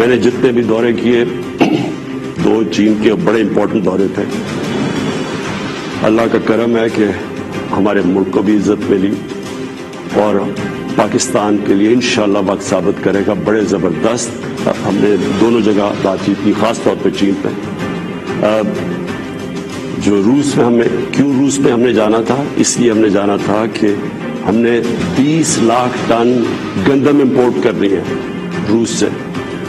میں نے جتنے بھی دورے کیے 2 چین کے بڑے امپورٹنٹ دورے تھے. اللہ کا کرم ہے کہ ہمارے ملک کو بھی عزت ملی اور پاکستان کے لیے انشاءاللہ وقت ثابت کرے گا. بڑے زبردست ہم نے دونوں جگہ بات چیت کی, خاص طور پہ چین پہ. جو روس میں ہم نے جانا تھا, اس لیے ہم نے جانا تھا کہ ہم نے 20 لاکھ ٹن گندم امپورٹ کرنی ہے روس سے.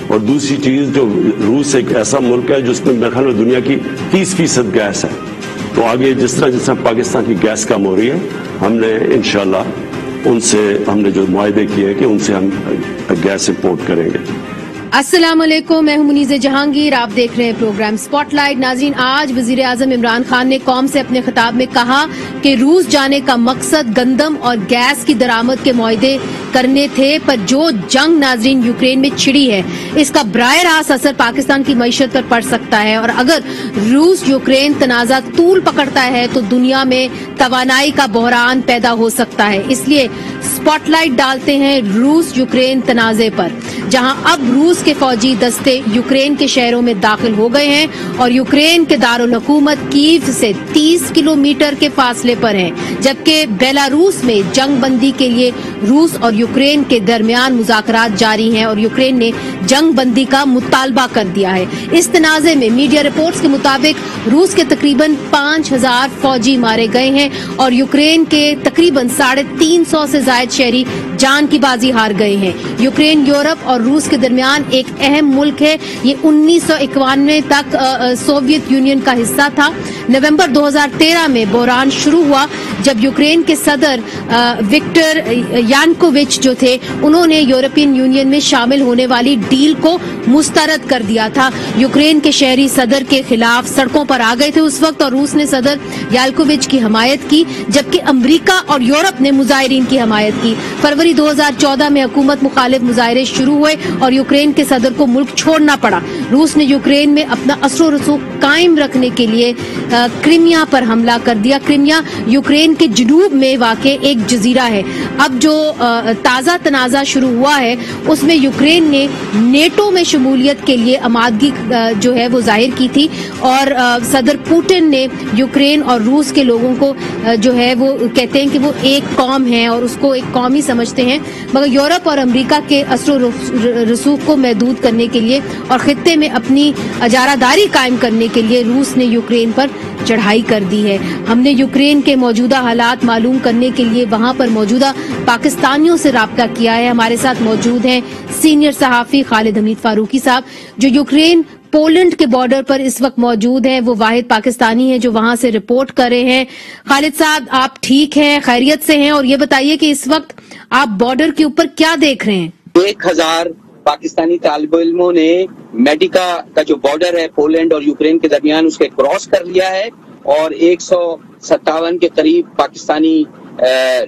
اور دوسری چیز, جو روس ایک ایسا ملک ہے جس میں میرے خیال میں دنیا کی 30% گیس ہے. تو آگے جس طرح پاکستان کی گیس کم ہو رہی ہے, ہم نے انشاءاللہ ان سے ہم نے جو معاہدے کیے کہ ان سے ہم گیس امپورٹ کریں گے. السلام علیکم, میں ہوں منیز جہانگیر, آپ دیکھ رہے ہیں پروگرام سپاٹ لائٹ. ناظرین, آج وزیر اعظم عمران خان نے قوم سے اپنے خطاب میں کہا کہ روس جانے کا مقصد گندم اور گیس کی درآمد کے معاہدے کرنے تھے, پر جو جنگ ناظرین یوکرین میں چھڑی ہے اس کا براہ راست اثر پاکستان کی معیشت پر پڑ سکتا ہے, اور اگر روس یوکرین تنازع طول پکڑتا ہے تو دنیا میں توانائی کا بحران پیدا ہو سکتا ہے. اس لیے سپاٹ لائٹ ڈالتے ہیں روس یوکرین تنازع پر, جہاں اب روس کے فوجی دستے یوکرین کے شہروں میں داخل ہو گئے ہیں اور یوکرین کے دارالحکومت کیف سے 30 کلومیٹر کے فاصلے پر ہیں, جبکہ بیلاروس میں جنگ بندی کے لیے روس اور یوکرین کے درمیان مذاکرات جاری ہیں اور یوکرین نے جنگ بندی کا مطالبہ کر دیا ہے. اس تنازع میں میڈیا رپورٹس کے مطابق روس کے تقریباً 5000 فوجی مارے گئے ہیں اور یوکرین کے تقریباً 350 سے زائد شہری جان کی بازی ہار گئے ہیں. یوکرین یورپ اور روس کے درمیان ایک اہم ملک ہے. یہ 1991 تک سوویت یونین کا حصہ تھا. نومبر 2013 میں بحران شروع ہوا جب یوکرین کے صدر وکٹر یانکووچ جو تھے, انہوں نے یورپین یونین میں شامل ہونے والی ڈیل کو مسترد کر دیا تھا. یوکرین کے شہری صدر کے خلاف سڑکوں پر آ گئے تھے اس وقت, اور روس نے صدر یانکووچ کی حمایت کی, جبکہ امریکہ اور یورپ نے مظاہرین کی حمایت کی. فروری 2014 میں حکومت مخالف مظاہرے شروع ہوئے اور یوکرین کے صدر کو ملک چھوڑنا پڑا. روس نے یوکرین میں اپنا اثر و رسوخ قائم رکھنے کے لیے کرائمیا پر حملہ کر دیا. کرائمیا یوکرین کے جنوب میں واقع ایک جزیرہ ہے. اب جو تازہ تنازع شروع ہوا ہے اس میں یوکرین نے نیٹو میں شمولیت کے لیے آمادگی جو ہے وہ ظاہر کی تھی, اور صدر پوٹن نے یوکرین اور روس کے لوگوں کو جو ہے وہ کہتے ہیں کہ وہ ایک قوم ہے اور اس کو ایک قوم ہی سمجھتے ہیں, مگر یورپ اور امریکہ کے اثر و رسوخ کو محدود کرنے کے لیے اور خطے میں اپنی اجارہ داری قائم کرنے کے لیے روس نے یوکرین پر چڑھائی کر دی ہے. ہم نے یوکرین کے موجودہ حالات معلوم کرنے کے لیے وہاں پر موجودہ پاکستانیوں سے رابطہ کیا ہے. ہمارے ساتھ موجود ہیں سینئر صحافی خالد حمید فاروقی صاحب, جو یوکرین پولینڈ کے بارڈر پر اس وقت موجود ہیں. وہ واحد پاکستانی ہیں جو وہاں سے رپورٹ کر رہے ہیں. خالد صاحب, آپ ٹھیک ہیں, خیریت سے ہیں, اور یہ بتائیے کہ اس وقت آپ بارڈر کے اوپر کیا دیکھ رہے ہیں؟ 1000 پاکستانی طالب علموں نے میڈیکا کا جو بارڈر ہے پولینڈ اور یوکرین کے درمیان اس کے کراس کر لیا ہے, اور 157 کے قریب پاکستانی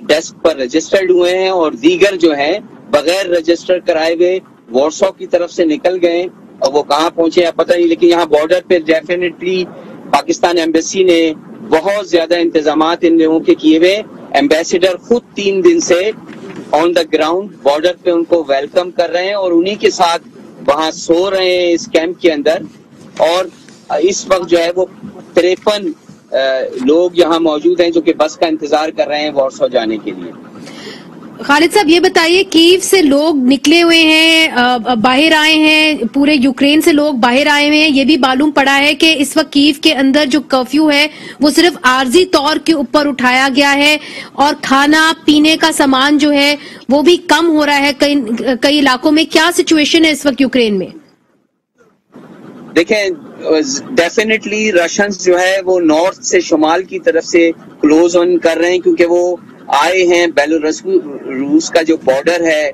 ڈیسک پر رجسٹرڈ ہوئے ہیں, اور دیگر جو ہیں بغیر رجسٹر کرائے ہوئے وارسو کی طرف سے نکل گئے. اور وہ کہاں پہنچے ہیں پتہ نہیں, لیکن یہاں بارڈر پہ ڈیفینیٹلی پاکستان ایمبیسی نے بہت زیادہ انتظامات ان لوگوں کے کیے ہوئے. ایمبیسیڈر خود 3 دن سے آن دا گراؤنڈ بارڈر پہ ان کو ویلکم کر رہے ہیں اور انہی کے ساتھ وہاں سو رہے ہیں اس کیمپ کے اندر. اور اس وقت جو ہے وہ 53 لوگ یہاں موجود ہیں جو کہ بس کا انتظار کر رہے ہیں وارسو جانے کے لیے. خالد صاحب, یہ بتائیے, کیف سے لوگ نکلے ہوئے ہیں, باہر آئے ہیں, پورے یوکرین سے لوگ باہر آئے ہوئے ہیں. یہ بھی معلوم پڑا ہے کہ اس وقت کیف کے اندر جو کرفیو ہے وہ صرف عارضی طور کے اوپر اٹھایا گیا ہے, اور کھانا پینے کا سامان جو ہے وہ بھی کم ہو رہا ہے کئی علاقوں میں. کیا سچویشن ہے اس وقت یوکرین میں؟ دیکھیں, ڈیفینیٹلی رشنز جو ہے وہ نارتھ سے شمال کی طرف سے کلوز آن کر رہے ہیں, کیونکہ وہ آئے ہیں بیلاروس کا جو بارڈر ہے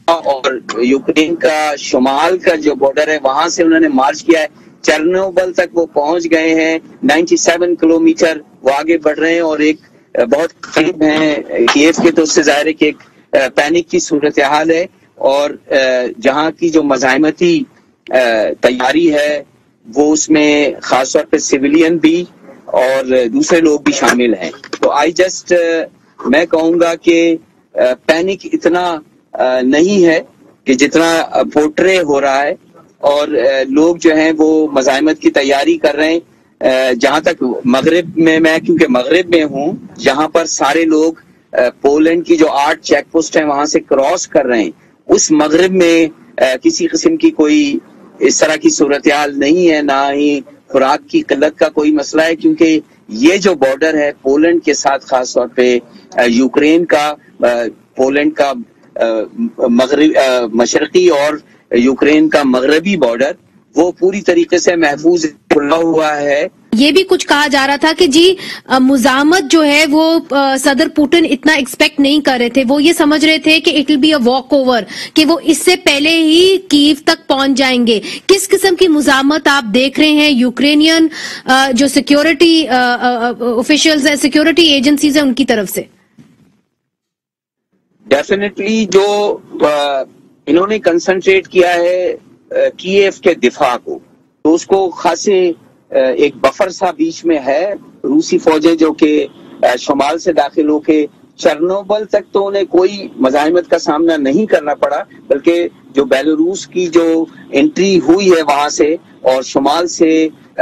اور یوکرین کا شمال کا جو بارڈر ہے وہاں سے انہوں نے مارچ کیا ہے. چرنوبل تک وہ پہنچ گئے ہیں, 97 کلومیٹر وہ آگے بڑھ رہے ہیں, اور ایک بہت قریب ہیں کیف کے, تو اس سے ظاہر ہے کہ ایک پینک کی صورتحال ہے, اور جہاں کی جو مزاحمتی تیاری ہے وہ اس میں خاص طور پہ سویلین بھی اور دوسرے لوگ بھی شامل ہیں. تو میں کہوں گا کہ پینک اتنا نہیں ہے, کہ جتنا پورٹرے ہو رہا ہے اور لوگ جو ہیں وہ مزاحمت کی تیاری کر رہے ہیں. جہاں تک مغرب میں کیونکہ مغرب میں ہوں، جہاں پر سارے لوگ پولینڈ کی جو 8 چیک پوسٹ ہیں وہاں سے کراس کر رہے ہیں، اس مغرب میں کسی قسم کی کوئی اس طرح کی صورتحال نہیں ہے، نہ ہی خوراک کی قلت کا کوئی مسئلہ ہے، کیونکہ یہ جو بارڈر ہے پولینڈ کے ساتھ، خاص طور پہ یوکرین کا، پولینڈ کا مشرقی اور یوکرین کا مغربی بارڈر، وہ پوری طریقے سے محفوظ کھلا ہوا ہے. یہ بھی کچھ کہا جا رہا تھا کہ جی مزاحمت جو ہے وہ صدر پوٹن اتنا ایکسپیکٹ نہیں کر رہے تھے، وہ یہ سمجھ رہے تھے کہ it will be a walk over, کہ وہ اس سے پہلے ہی کیو تک پہنچ جائیں گے. کس قسم کی مزاحمت آپ دیکھ رہے ہیں یوکرینین جو سیکیورٹی آفیشلز ہیں، سیکیورٹی ایجنسیز ہیں، ان کی طرف سے؟ ڈیفینیٹلی جو انہوں نے کنسنٹریٹ کیا ہے کیف کے دفاع کو، تو اس کو خاصے ایک بفر سا بیچ میں ہے. روسی فوجیں جو کہ شمال سے داخل ہو کے چرنوبل تک تو انہیں کوئی مزاحمت کا سامنا نہیں کرنا پڑا، بلکہ جو بیلاروس کی جو انٹری ہوئی ہے وہاں سے اور شمال سے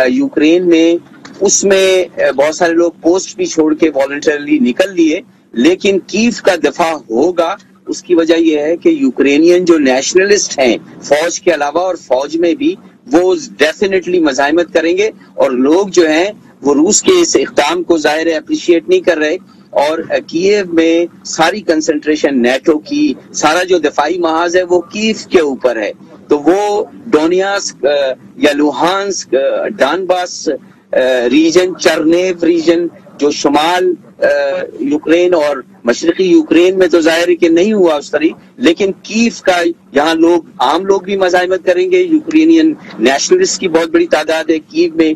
یوکرین میں، اس میں بہت سارے لوگ پوسٹ بھی چھوڑ کے والنٹرلی نکل لیے. لیکن کیف کا دفاع ہوگا. اس کی وجہ یہ ہے کہ یوکرینین جو نیشنلسٹ ہیں فوج کے علاوہ اور فوج میں بھی، وہ ڈیفینیٹلی مزاحمت کریں گے، اور لوگ جو ہیں وہ روس کے اس اقدام کو ظاہر ہے اپریشیٹ نہیں کر رہے. اور کیف میں ساری کنسنٹریشن نیٹو کی، سارا جو دفاعی محاذ ہے وہ کیف کے اوپر ہے. تو وہ ڈونیاسک یا لوہانسک، ڈانباس ریجن، چرنیو ریجن جو شمال یوکرین اور مشرقی یوکرین میں تو ظاہر ہے کہ نہیں ہوا اس طرح، لیکن کیف کا یہاں لوگ، عام لوگ بھی مزاحمت کریں گے. یوکرینین نیشنلسٹ کی بہت بڑی تعداد ہے کیف میں،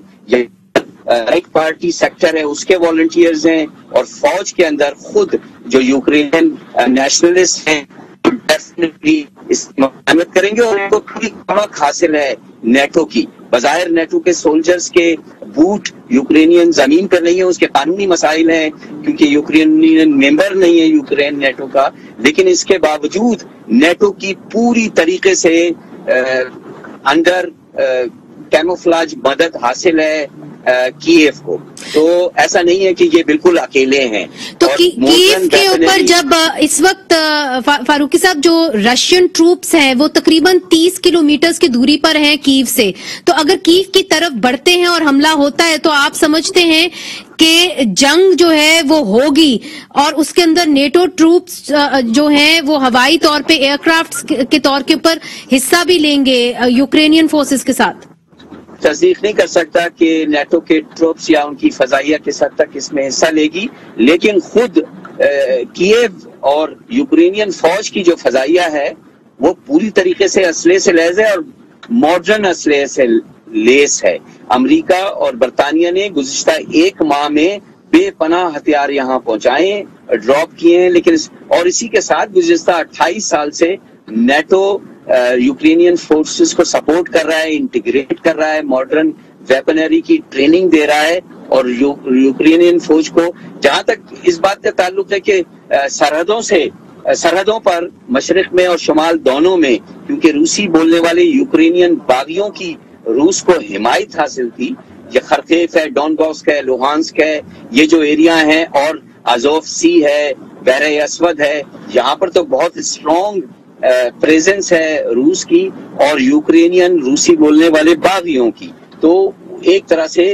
رائٹ پارٹی سیکٹر ہے اس کے والنٹیئرز ہیں، اور فوج کے اندر خود جو یوکرینین نیشنلسٹ ہیں ڈیفینیٹلی اس کی مزاحمت کریں گے. اور ان کو پوری سبق حاصل ہے نیٹو کی. بظاہر نیٹو کے سولجرز کے بوٹ یوکرینین زمین پر نہیں ہے، اس کے قانونی مسائل ہیں کیونکہ یوکرینین ممبر نہیں ہے یوکرین نیٹو کا، لیکن اس کے باوجود نیٹو کی پوری طریقے سے اندر کیموفلاج مدد حاصل ہے کیف کو. تو ایسا نہیں ہے کہ یہ بالکل اکیلے ہیں. تو کیف کے اوپر جب اس وقت فاروقی صاحب جو رشین ٹروپس ہیں وہ تقریباً 30 کلومیٹرز کی دوری پر ہیں کیف سے، تو اگر کیف کی طرف بڑھتے ہیں اور حملہ ہوتا ہے تو آپ سمجھتے ہیں کہ جنگ جو ہے وہ ہوگی، اور اس کے اندر نیٹو ٹروپس جو ہیں وہ ہوائی طور پہ ایئر کرافٹ کے طور کے اوپر حصہ بھی لیں گے یوکرینین فورسز کے ساتھ؟ تصدیق نہیں کر سکتا کہ نیٹو کے ٹروپس یا ان کی فضائیہ کس حد تک اس میں حصہ لے گی، لیکن خود کیف اور یوکرینین فوج کی جو فضائیہ ہے وہ پوری طریقے سے اسلحے سے لیس ہے اور ماڈرن اسلحے سے لیس ہے. امریکہ اور برطانیہ نے گزشتہ 1 ماہ میں بے پناہ ہتھیار یہاں پہنچائے، ڈراپ کیے ہیں، لیکن اور اسی کے ساتھ گزشتہ 28 سال سے نیٹو یوکرینین فورسز کو سپورٹ کر رہا ہے، انٹیگریٹ کر رہا ہے، ماڈرن ویپنری کی ٹریننگ دے رہا ہے. اور یوکرینین فوج کو جہاں تک اس بات کا تعلق ہے کہ سرحدوں پر مشرق میں اور شمال دونوں میں، کیونکہ روسی بولنے والے یوکرینین باغیوں کی روس کو حمایت حاصل تھی، یہ خرکیف ہے، ڈونباسک ہے، لوہانسک ہے، یہ جو ایریا ہیں، اور آزوف سی ہے، بحر اسود ہے، یہاں پر تو بہت اسٹرانگ پریزنس ہے روس کی اور یوکرینین روسی بولنے والے باغیوں کی. تو ایک طرح سے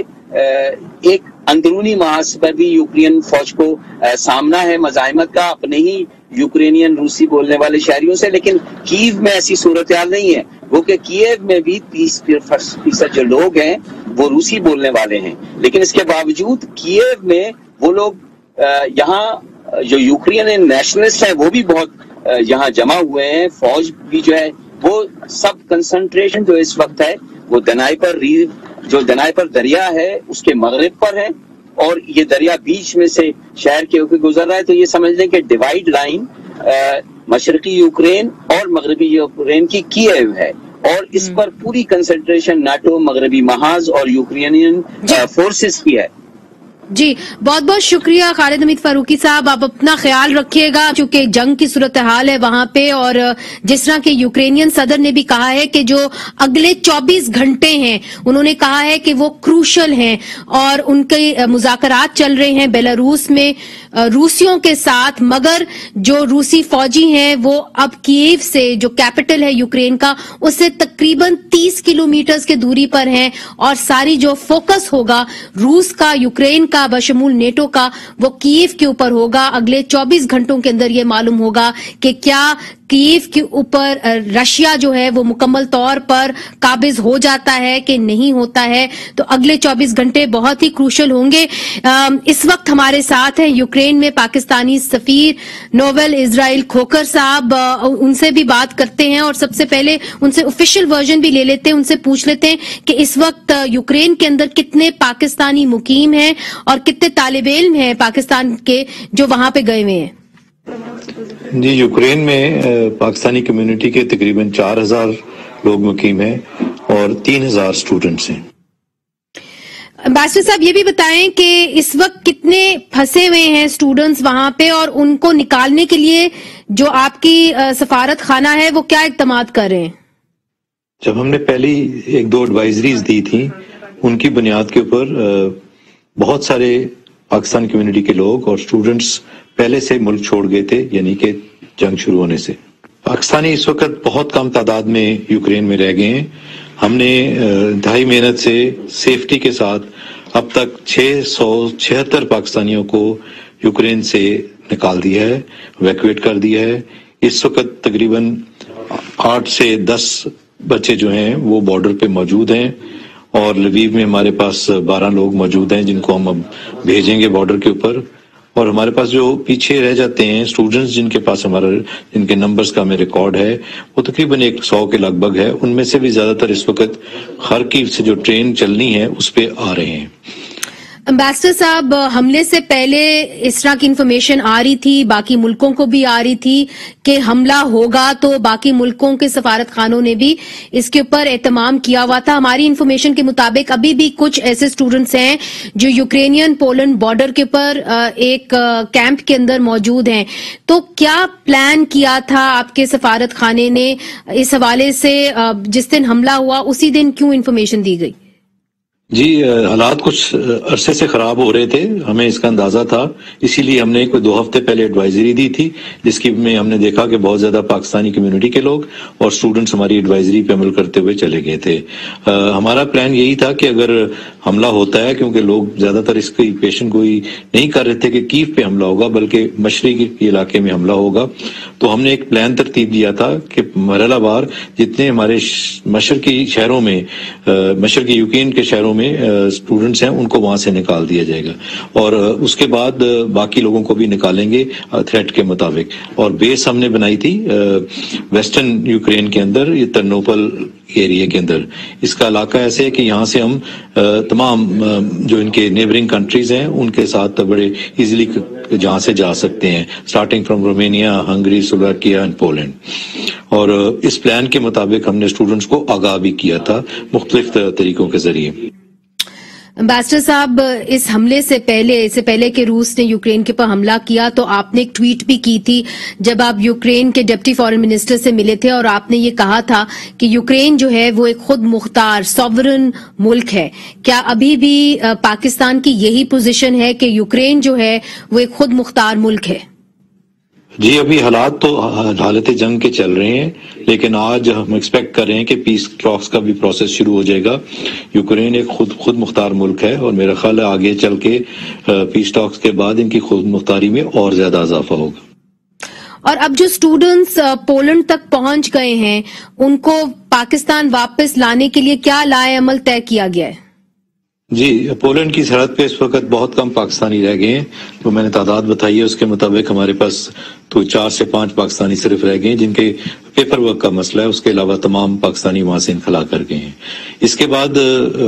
ایک اندرونی محاذ پر بھی یوکرین فوج کو سامنا ہے مزاحمت کا اپنے ہی یوکرینین روسی بولنے والے شہریوں سے. لیکن کیو میں ایسی صورتحال نہیں ہے، وہ کہ کیو میں بھی 30% جو لوگ ہیں وہ روسی بولنے والے ہیں، لیکن اس کے باوجود کیو میں وہ لوگ یہاں جو یوکرینین نیشنلسٹ ہیں وہ بھی بہت یہاں جمع ہوئے ہیں. فوج بھی جو ہے وہ سب کنسنٹریشن جو اس وقت ہے وہ دنائپر دریا ہے اس کے مغرب پر ہے، اور یہ دریا بیچ میں سے شہر کے اوپر گزر رہا ہے. تو یہ سمجھ لیں کہ ڈیوائیڈ لائن مشرقی یوکرین اور مغربی یوکرین کی کیو ہے، اور اس پر پوری کنسنٹریشن نیٹو، مغربی محاذ اور یوکرینین فورسز کی ہے. جی بہت بہت شکریہ خالد حمید فاروقی صاحب. آپ اپنا خیال رکھیے گا چونکہ جنگ کی صورتحال ہے وہاں پہ, اور جس طرح کے یوکرینین صدر نے بھی کہا ہے کہ جو اگلے 24 گھنٹے ہیں انہوں نے کہا ہے کہ وہ کروشل ہیں, اور ان کے مذاکرات چل رہے ہیں بیلاروس میں روسیوں کے ساتھ, مگر جو روسی فوجی ہیں وہ اب کیف سے جو کیپٹل ہے یوکرین کا اس سے تقریباً 30 کلومیٹرز کے دوری پر ہیں, اور ساری جو فوکس ہوگا روس کا یوکرین کا بشمول نیٹو کا وہ کیف کے اوپر ہوگا. اگلے 24 گھنٹوں کے اندر یہ معلوم ہوگا کہ کیا کیف کے اوپر رشیا جو ہے وہ مکمل طور پر قابض ہو جاتا ہے کہ نہیں ہوتا ہے. تو اگلے 24 گھنٹے بہت ہی کروشل ہوں گے. اس وقت ہمارے ساتھ ہیں یوکرین میں پاکستانی سفیر نوول اسرائیل کھوکھر صاحب, ان سے بھی بات کرتے ہیں اور سب سے پہلے ان سے آفیشیل ورژن بھی لے لیتے ہیں, ان سے پوچھ لیتے ہیں کہ اس وقت یوکرین کے اندر کتنے پاکستانی مقیم ہیں اور کتنے طالب علم ہیں پاکستان کے جو وہاں پہ گئے ہوئے ہیں. جی یوکرین میں پاکستانی کمیونٹی کے تقریباً 4000 لوگ مقیم ہیں اور 3000 اسٹوڈنٹس ہیں. امبیسڈر صاحب یہ بھی بتائیں کہ اس وقت کتنے پھنسے ہوئے ہیں اسٹوڈنٹس وہاں پہ, اور ان کو نکالنے کے لیے جو آپ کی سفارت خانہ ہے وہ کیا اقدامات کر رہے ہیں؟ جب ہم نے پہلی 1-2 ایڈوائزریز دی تھیں ان کی بنیاد کے اوپر بہت سارے پاکستان کمیونٹی کے لوگ اور اسٹوڈنٹس پہلے سے ملک چھوڑ گئے تھے, یعنی کہ جنگ شروع ہونے سے. پاکستانی اس وقت بہت کم تعداد میں یوکرین میں رہ گئے ہیں. ہم نے انتہائی محنت سے سیفٹی کے ساتھ اب تک 676 پاکستانیوں کو یوکرین سے نکال دیا ہے, ایویکویٹ کر دیا ہے. اس وقت تقریباً 8 سے 10 بچے جو ہیں وہ بارڈر پہ موجود ہیں, اور لویو میں ہمارے پاس 12 لوگ موجود ہیں جن کو ہم اب بھیجیں گے بارڈر کے اوپر. اور ہمارے پاس جو پیچھے رہ جاتے ہیں اسٹوڈنٹس جن کے پاس جن کے نمبرز کا ہمیں ریکارڈ ہے وہ تقریباً 100 کے لگ بھگ ہے. ان میں سے بھی زیادہ تر اس وقت خارکیو سے جو ٹرین چلنی ہے اس پہ آ رہے ہیں. امبیسڈر صاحب حملے سے پہلے اس طرح کی انفارمیشن آ رہی تھی, باقی ملکوں کو بھی آ رہی تھی کہ حملہ ہوگا, تو باقی ملکوں کے سفارت خانوں نے بھی اس کے اوپر اہتمام کیا ہوا تھا. ہماری انفارمیشن کے مطابق ابھی بھی کچھ ایسے اسٹوڈنٹس ہیں جو یوکرینین پولینڈ بارڈر کے اوپر ایک کیمپ کے اندر موجود ہیں. تو کیا پلان کیا تھا آپ کے سفارت خانے نے اس حوالے سے؟ جس دن حملہ ہوا اسی دن کیوں انفارمیشن دی گئی؟ جی حالات کچھ عرصے سے خراب ہو رہے تھے, ہمیں اس کا اندازہ تھا, اسی لیے ہم نے کوئی 2 ہفتے پہلے ایڈوائزری دی تھی جس کی میں ہم نے دیکھا کہ بہت زیادہ پاکستانی کمیونٹی کے لوگ اور اسٹوڈنٹس ہماری ایڈوائزری پہ عمل کرتے ہوئے چلے گئے تھے. ہمارا پلان یہی تھا کہ اگر حملہ ہوتا ہے, کیونکہ لوگ زیادہ تر اس کی پیشن گوئی نہیں کر رہے تھے کہ کیف پہ حملہ ہوگا بلکہ مشرقی علاقے میں حملہ ہوگا, تو ہم نے ایک پلان ترتیب دیا تھا کہ مرحلہ وار جتنے ہمارے مشرقی شہروں میں مشرقی یوکرین کے شہروں میں اسٹوڈنٹس ہیں ان کو وہاں سے نکال دیا جائے گا, اور اس کے بعد باقی لوگوں کو بھی نکالیں گے تھریٹ کے مطابق. اور بیس ہم نے بنائی تھی ویسٹرن یوکرین کے اندر, یہ ترنوپل ایریا کے اندر. اس کا علاقہ ایسے ہے کہ یہاں سے ہم تمام جو ان کے نیبرنگ کنٹریز ہیں ان کے ساتھ بڑے ایزیلی جہاں سے جا سکتے ہیں, starting from Romania, Hungary, Slovakia and Poland. اور اس پلان کے مطابق ہم نے اسٹوڈنٹس کو آگاہ بھی کیا تھا مختلف طریقوں کے ذریعے. امبیسڈر صاحب اس حملے سے پہلے کہ روس نے یوکرین کے اوپر حملہ کیا تو آپ نے ایک ٹویٹ بھی کی تھی جب آپ یوکرین کے ڈپٹی فارن منسٹر سے ملے تھے, اور آپ نے یہ کہا تھا کہ یوکرین جو ہے وہ ایک خود مختار سوورن ملک ہے. کیا ابھی بھی پاکستان کی یہی پوزیشن ہے کہ یوکرین جو ہے وہ ایک خود مختار ملک ہے؟ جی ابھی حالات تو حالت جنگ کے چل رہے ہیں, لیکن آج ہم ایکسپیکٹ کر رہے ہیں کہ پیس ٹاکس کا بھی پروسیس شروع ہو جائے گا. یوکرین ایک خود مختار ملک ہے اور میرا خیال ہے آگے چل کے پیس ٹاکس کے بعد ان کی خود مختاری میں اور زیادہ اضافہ ہوگا. اور اب جو اسٹوڈنٹس پولینڈ تک پہنچ گئے ہیں ان کو پاکستان واپس لانے کے لیے کیا لائحہ عمل طے کیا گیا ہے؟ جی پولینڈ کی سرحد پہ اس وقت بہت کم پاکستانی رہ گئے ہیں, جو میں نے تعداد بتائی ہے اس کے مطابق ہمارے پاس تو 4 سے 5 پاکستانی صرف رہ گئے ہیں جن کے پیپر ورک کا مسئلہ ہے، اس کے علاوہ تمام پاکستانی وہاں سے انخلا کر گئے ہیں۔ اس کے بعد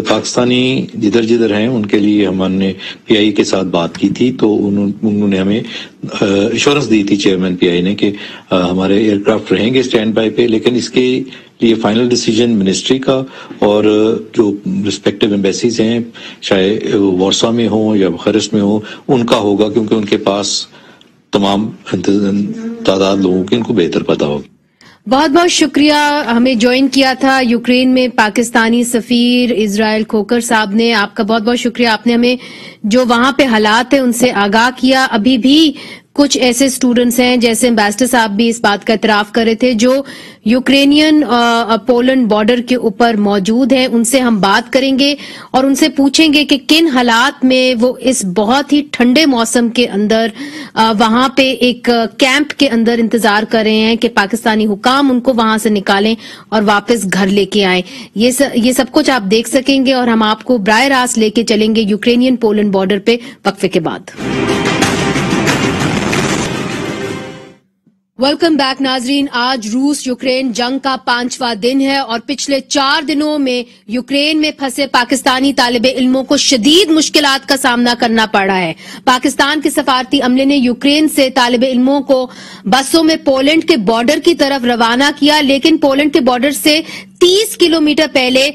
پاکستانی جدھر جدھر ہیں ان کے لیے ہم نے پی آئی کے ساتھ بات کی تھی، تو انہوں نے ہمیں ایشورنس دی تھی چیئرمین پی آئی نے کہ ہمارے ایئر کرافٹ رہیں گے اسٹینڈ بائی پہ، لیکن اس کے لیے فائنل ڈیسیجن منسٹری کا اور جو رسپیکٹو ایمبیسیز ہیں، چاہے وارسا میں ہوں یا بخارسٹ میں ہوں، ان کا ہوگا، کیونکہ ان کے پاس تمام تعداد لوگوں کی ان کو بہتر پتہ ہوگا۔ بہت بہت شکریہ، ہمیں جوائن کیا تھا یوکرین میں پاکستانی سفیر اسرائیل کھوکر صاحب نے، آپ کا بہت بہت شکریہ، آپ نے ہمیں جو وہاں پہ حالات ہیں ان سے آگاہ کیا۔ ابھی بھی کچھ ایسے سٹوڈنٹس ہیں، جیسے امبیسڈر صاحب بھی اس بات کا اعتراف کر رہے تھے، جو یوکرینین پولینڈ بارڈر کے اوپر موجود ہیں، ان سے ہم بات کریں گے اور ان سے پوچھیں گے کہ کن حالات میں وہ اس بہت ہی ٹھنڈے موسم کے اندر وہاں پہ ایک کیمپ کے اندر انتظار کر رہے ہیں کہ پاکستانی حکام ان کو وہاں سے نکالیں اور واپس گھر لے کے آئیں۔ یہ سب کچھ آپ دیکھ سکیں گے اور ہم آپ کو براہ راست لے کے چلیں گے یوکرینین پولینڈ بارڈر پہ وقفے کے بعد۔ ویلکم بیک ناظرین، آج روس یوکرین جنگ کا 5واں دن ہے اور پچھلے 4 دنوں میں یوکرین میں پھنسے پاکستانی طالب علموں کو شدید مشکلات کا سامنا کرنا پڑ رہا ہے۔ پاکستان کے سفارتی عملے نے یوکرین سے طالب علموں کو بسوں میں پولینڈ کے بارڈر کی طرف روانہ کیا، لیکن پولینڈ کے بارڈر سے 30 کلومیٹر پہلے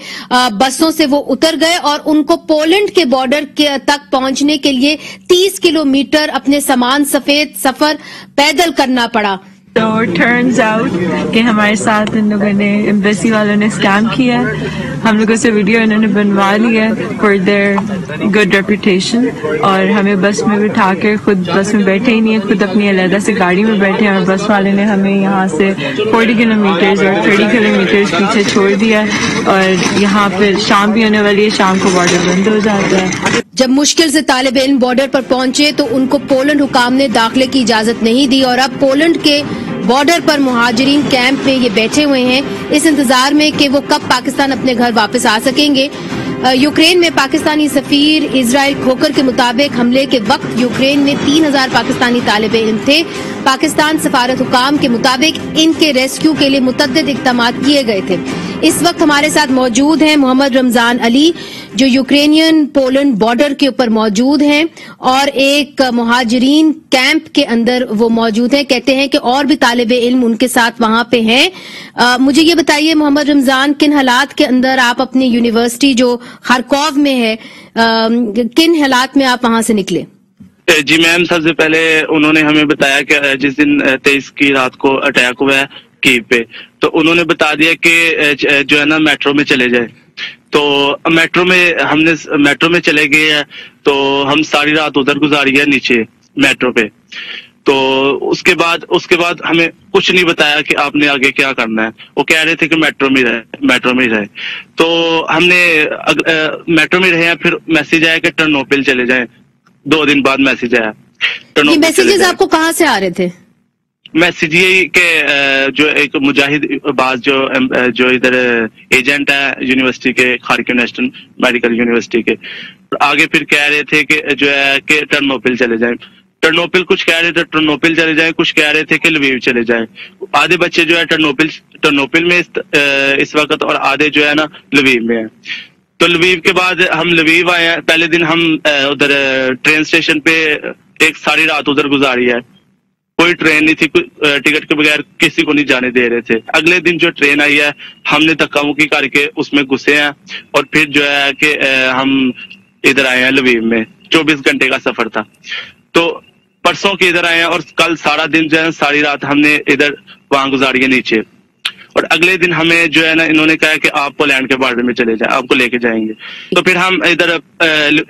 بسوں سے وہ اتر گئے اور ان کو پولینڈ کے بارڈر تک پہنچنے کے لیے 30 کلومیٹر اپنے سامان سفید سفر پیدل کرنا پڑا۔ تو ٹرنز آؤٹ کہ ہمارے ساتھ ان لوگوں نے ایمبیسی والوں نے اسکیم کیا، ہم لوگوں سے ویڈیو انہوں نے بنوا لی ہے فار دیئر گڈ ریپوٹیشن، اور ہمیں بس میں بٹھا کے خود بس میں بیٹھے ہی نہیں ہیں، خود اپنی علیحدہ سے گاڑی میں بیٹھے ہیں، اور بس والے نے ہمیں یہاں سے 40 کلومیٹرز اور 30 کلومیٹرز پیچھے چھوڑ دیا، اور یہاں پھر شام بھی ہونے والی ہے، شام کو بارڈر بند ہو جاتا ہے۔ جب مشکل سے طالب علم بارڈر پر پہنچے تو ان کو پولینڈ حکام نے داخلے کی اجازت نہیں دی، اور اب پولینڈ کے بارڈر پر مہاجرین کیمپ میں یہ بیٹھے ہوئے ہیں اس انتظار میں کہ وہ کب پاکستان اپنے گھر واپس آ سکیں گے۔ یوکرین میں پاکستانی سفیر اسرائیل کھوکر کے مطابق حملے کے وقت یوکرین میں 3000 پاکستانی طالب علم تھے۔ پاکستان سفارت حکام کے مطابق ان کے ریسکیو کے لیے متعدد اقدامات کیے گئے تھے۔ اس وقت ہمارے ساتھ موجود ہیں محمد رمضان علی، جو یوکرینین پولینڈ بارڈر کے اوپر موجود ہیں اور ایک مہاجرین کیمپ کے اندر وہ موجود ہیں، کہتے ہیں کہ اور بھی طالب علم ان کے ساتھ وہاں پہ ہیں۔ مجھے یہ بتائیے محمد رمضان، کن حالات کے اندر آپ اپنی یونیورسٹی جو خارکوف میں ہے، کن حالات میں آپ وہاں سے نکلے؟ جی میم، سب سے پہلے انہوں نے ہمیں بتایا کہ جس دن 23 کی رات کو اٹیک ہوا ہے کیو پہ، تو انہوں نے بتا دیا کہ جو ہے نا میٹرو میں چلے جائے، تو میٹرو میں چلے گئے ہیں، تو ہم ساری رات ادھر گزاری ہے نیچے میٹرو پہ۔ تو اس کے بعد ہمیں کچھ نہیں بتایا کہ آپ نے آگے کیا کرنا ہے، وہ کہہ رہے تھے کہ میٹرو میں رہے، تو ہم نے میٹرو میں رہے ہیں، پھر میسج آیا کہ ٹرنوپل چلے جائیں، 2 دن بعد میسج آیا۔ یہ میسیجز آپ کو کہاں سے آ رہے تھے؟ میسج یہی کہ جو ایک مجاہد عباس جو ادھر ایجنٹ ہے یونیورسٹی کے، خارکیو نیشنل میڈیکل یونیورسٹی کے، آگے پھر کہہ رہے تھے کہ جو ہے کہ ٹرنوپل چلے جائیں، کچھ کہہ رہے تھے ٹرنوپل چلے جائیں، کچھ کہہ رہے تھے کہ لویو چلے جائیں۔ آدھے بچے جو ہے ٹرنوپل میں اس وقت، اور آدھے جو ہے نا لویو میں ہیں۔ تو لویو کے بعد ہم لویو آئے ہیں۔ پہلے دن ہم ادھر ٹرین اسٹیشن پہ ایک ساری رات ادھر گزاری ہے، کوئی ٹرین نہیں تھی، ٹکٹ کے بغیر کسی کو نہیں جانے دے رہے تھے۔ اگلے دن جو ٹرین آئی ہے ہم نے دھکا مکی کر کے اس میں گھسے ہیں، اور پھر جو ہے کہ ہم ادھر آئے ہیں لویو میں۔ 24 گھنٹے کا سفر تھا، تو پرسوں کے ادھر آئے ہیں، اور کل سارا دن جو ہے ساری رات ہم نے ادھر وہاں گزاری ہے نیچے، اور اگلے دن ہمیں جو ہے نا انہوں نے کہا کہ آپ پولینڈ کے بارڈر میں چلے جائیں، آپ کو لے کے جائیں گے۔ تو پھر ہم ادھر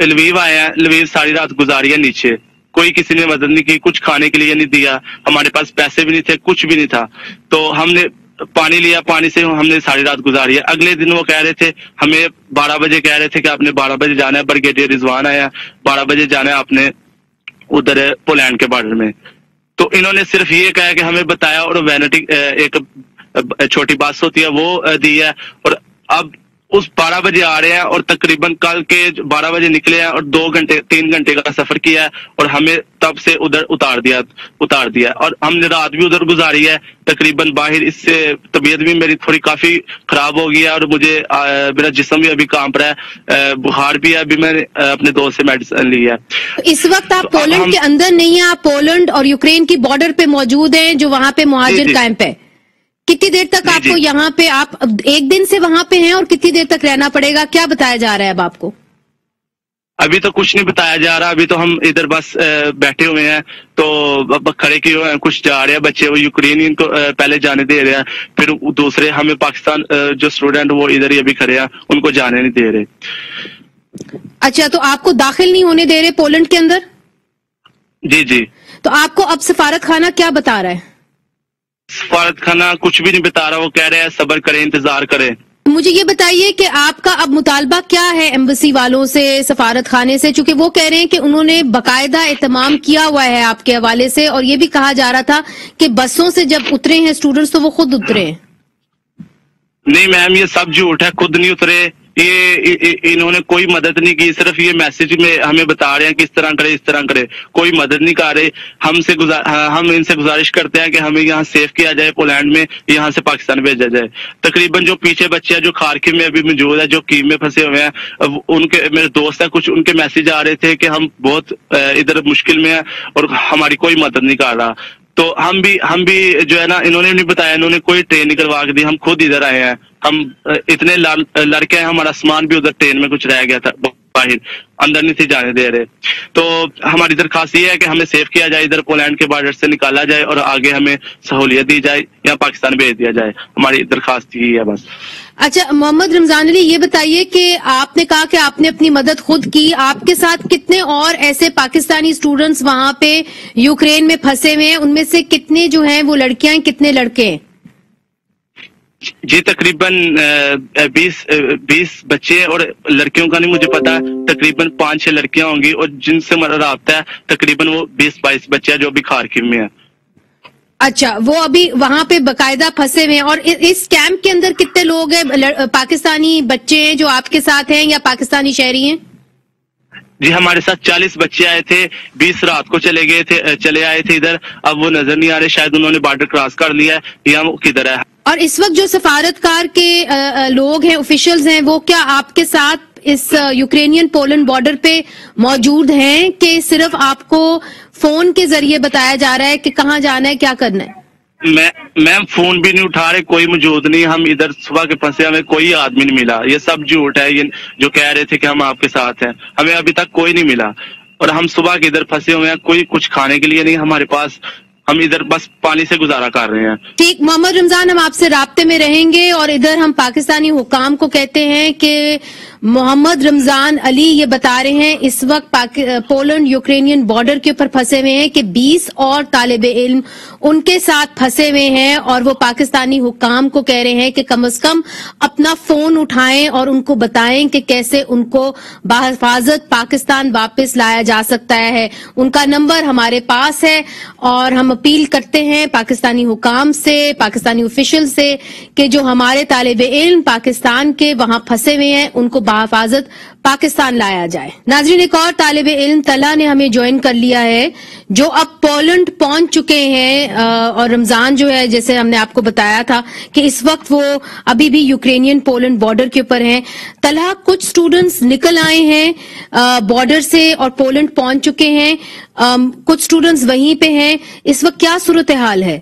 لویو آئے ہیں، لویو ساری رات گزاری ہے نیچے، کوئی کسی نے مدد نہیں کی، کچھ کھانے کے لیے نہیں دیا، ہمارے پاس پیسے بھی نہیں تھے، کچھ بھی نہیں تھا، تو ہم نے پانی لیا، پانی سے ہم نے ساری رات گزاری ہے۔ اگلے دن وہ کہہ رہے تھے ہمیں 12 بجے کہہ رہے تھے کہ آپ نے 12 بجے جانا ہے، بریگیڈیئر رضوان آیا 12 بجے جانا ہے آپ نے ادھر پولینڈ کے بارڈر میں۔ تو انہوں نے صرف یہ کہا کہ ہمیں بتایا، اور وینٹی ایک چھوٹی بس ہوتی ہے وہ دی ہے، اور اب उस 12 बजे आ रहे हैं और तकरीबन कल के 12 बजे निकले हैं और 3 घंटे का सफर किया है और हमें तब से उधर उतार दिया और हमने रात भी उधर गुजारी है तकरीबन बाहर। इससे तबीयत भी मेरी थोड़ी काफी खराब हो गई है और मुझे मेरा जिस्म भी अभी कांप रहा है, बुखार भी है। अभी मैंने अपने दोस्त से मेडिसिन ली है। इस वक्त आप पोलैंड के अंदर नहीं है, आप पोलैंड और यूक्रेन की बॉर्डर पे मौजूद हैं, जो वहां पे मुहाजिर कैंप है। कितनी देर तक आपको यहाँ पे, आप एक दिन से वहां पे हैं और कितनी देर तक रहना पड़ेगा, क्या बताया जा रहा है अब आपको? अभी तो कुछ नहीं बताया जा रहा, अभी तो हम इधर बस बैठे हुए हैं, तो अब खड़े किए हुए हैं, कुछ जा रहे हैं बच्चे, वो यूक्रेनियन को पहले जाने दे रहे हैं, फिर दूसरे हमें पाकिस्तान जो स्टूडेंट वो इधर ही अभी खड़े हैं, उनको जाने नहीं दे रहे। अच्छा, तो आपको दाखिल नहीं होने दे रहे पोलैंड के अंदर? जी। तो आपको अब सफारत खाना क्या बता रहा है? सफारत खाना कुछ भी नहीं बता रहा, वो कह रहे हैं सब्र करें, इंतजार करें। मुझे ये बताइए कि आपका अब मुतालबा क्या है एम्बेसी वालों से, सफारत खाने से, चूंकि वो कह रहे हैं कि उन्होंने बाकायदा एहतमाम किया हुआ है आपके हवाले से, और ये भी कहा जा रहा था कि बसों से जब उतरे हैं स्टूडेंट्स तो वो खुद उतरे हैं। नहीं मैम, ये सब झूठ है, खुद नहीं उतरे, ये इन्होंने कोई मदद नहीं की, सिर्फ ये मैसेज में हमें बता रहे हैं कि इस तरह करे इस तरह करे, कोई मदद नहीं कर रहे। हम इनसे गुजारिश करते हैं कि हमें यहाँ सेफ किया जाए, पोलैंड में, यहाँ से पाकिस्तान भेजा जाए। तकरीबन जो पीछे बच्चे हैं जो खारकिव में अभी मौजूद है, जो कीव में फंसे हुए हैं, उनके, मेरे दोस्त है कुछ, उनके मैसेज आ रहे थे कि हम बहुत इधर मुश्किल में है और हमारी कोई मदद नहीं कर रहा। तो हम भी जो है ना, इन्होंने नहीं बताया, इन्होंने कोई ट्रेन नहीं करवा के दी, हम खुद इधर आए हैं। हम इतने लड़के हैं, हमारा सामान भी उधर ट्रेन में कुछ रह गया था, बाहर अंदर नहीं थे जाने दे रहे। तो हमारी दरखास्त ये है कि हमें सेफ किया जाए, इधर पोलैंड के बॉर्डर से निकाला जाए और आगे हमें सहूलियत दी जाए या पाकिस्तान भेज दिया जाए। हमारी दरखास्त यही है बस। अच्छा, मोहम्मद रमजान अली, ये बताइए कि आपने कहा कि आपने अपनी मदद खुद की, आपके साथ कितने और ऐसे पाकिस्तानी स्टूडेंट्स वहां पे यूक्रेन में फंसे हुए हैं? उनमें से कितने जो हैं वो लड़कियां हैं, कितने लड़के हैं? जी तकरीबन 20 बच्चे और लड़कियों का नहीं मुझे पता, तकरीबन 5-6 लड़कियां होंगी और जिनसे मेरा राब्ता है तकरीबन वो 20-22 बच्चे हैं जो अभी खारकिव में है। अच्छा, वो अभी वहां पे बकायदा फंसे हुए हैं। और इस कैंप के अंदर कितने लोग हैं, पाकिस्तानी बच्चे हैं जो आपके साथ हैं या पाकिस्तानी शहरी हैं? जी हमारे साथ 40 बच्चे आए थे, 20 रात को चले आए थे इधर, अब वो नजर नहीं आ रहे, शायद उन्होंने बॉर्डर क्रॉस कर लिया है या वो किधर है। और इस वक्त जो सफारतकार के लोग हैं, ऑफिशियल्स हैं, वो क्या आपके साथ इस यूक्रेनियन पोलैंड बॉर्डर पे मौजूद हैं कि सिर्फ आपको फोन के जरिए बताया जा रहा है कि कहाँ जाना है, क्या करना है? मैम फोन भी नहीं उठा रहे, कोई मौजूद नहीं, हम इधर सुबह के फंसे, हमें कोई आदमी नहीं मिला। ये सब झूठ है, ये जो कह रहे थे कि हम आपके साथ हैं, हमें अभी तक कोई नहीं मिला और हम सुबह के इधर फंसे हुए हैं, कोई कुछ खाने के लिए नहीं हमारे पास, हम इधर बस पानी से गुजारा कर रहे हैं। ठीक, मोहम्मद रमजान, हम आपसे राब्ते में रहेंगे और इधर हम पाकिस्तानी हुकाम को कहते हैं कि मोहम्मद रमजान अली ये बता रहे हैं इस वक्त पोलैंड यूक्रेनियन बॉर्डर के ऊपर फंसे हुए हैं कि 20 और तालिबे इल्म उनके साथ फंसे हुए हैं और वो पाकिस्तानी हुकाम को कह रहे हैं कि कम से कम अपना फोन उठाएं और उनको बताएं कि कैसे उनको बाहिफाजत पाकिस्तान वापस लाया जा सकता है। उनका नंबर हमारे पास है और हम अपील करते हैं पाकिस्तानी हुकाम से, पाकिस्तानी ऑफिशियल से कि जो हमारे तालिबे इल्म पाकिस्तान के वहां फंसे हुए हैं उनको बाहिफाजत पाकिस्तान लाया जाए। नाज़रीन, एक और तालिबे इल्म तला ने हमें ज्वाइन कर लिया है जो अब पोलैंड पहुंच चुके हैं और रमजान जो है, जैसे हमने आपको बताया था कि इस वक्त वो अभी भी यूक्रेनियन पोलैंड बॉर्डर के ऊपर हैं। तला, कुछ स्टूडेंट्स निकल आए हैं बॉर्डर से और पोलैंड पहुंच चुके हैं, कुछ स्टूडेंट्स वहीं पे हैं, इस वक्त क्या सूरत हाल है?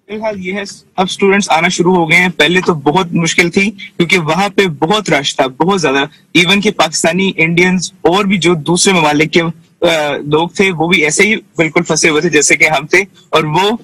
फिलहाल ये है, अब स्टूडेंट्स आना शुरू हो गए हैं। पहले तो बहुत मुश्किल थी क्योंकि वहां पे बहुत रश था, बहुत ज्यादा। इवन कि पाकिस्तानी, इंडियंस और भी जो दूसरे ममालिक के लोग थे वो भी ऐसे ही बिल्कुल फंसे हुए थे जैसे कि हम थे। और वो